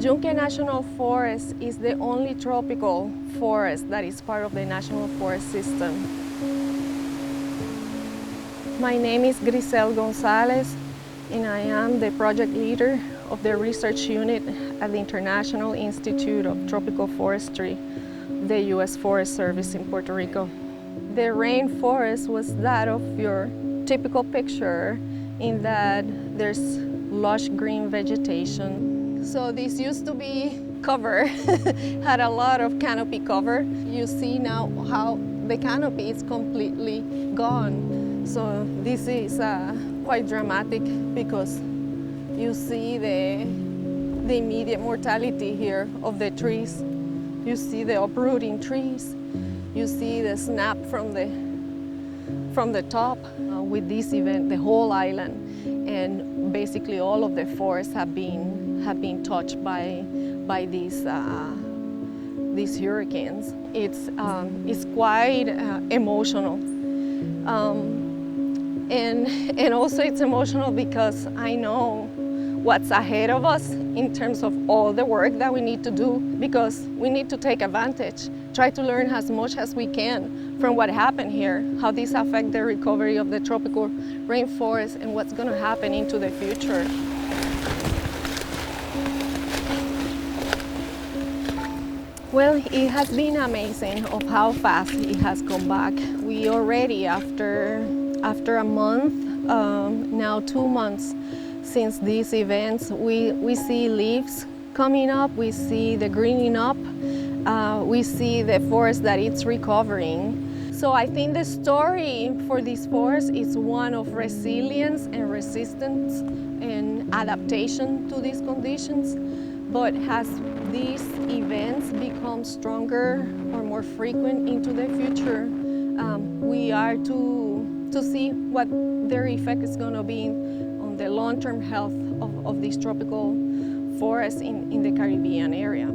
Yunque National Forest is the only tropical forest that is part of the National Forest System. My name is Grisel Gonzalez, and I am the project leader of the research unit at the International Institute of Tropical Forestry, the U.S. Forest Service in Puerto Rico. The rainforest was that of your typical picture in that there's lush green vegetation. So this used to be cover, had a lot of canopy cover. You see now how the canopy is completely gone. So this is quite dramatic because you see the immediate mortality here of the trees. You see the uprooting trees. You see the snap from the top. With this event, the whole island and basically all of the forests have been touched by these hurricanes. It's quite emotional, and also it's emotional because I know what's ahead of us in terms of all the work that we need to do, because we need to take advantage, try to learn as much as we can from what happened here, how this affects the recovery of the tropical rainforest and what's going to happen into the future. Well, it has been amazing of how fast it has come back. We already, after a month, now 2 months, since these events, we see leaves coming up, we see the greening up, we see the forest that it's recovering. So I think the story for this forest is one of resilience and resistance and adaptation to these conditions. But as these events become stronger or more frequent into the future, we are to see what their effect is going to be on the long-term health of these tropical forests in the Caribbean area.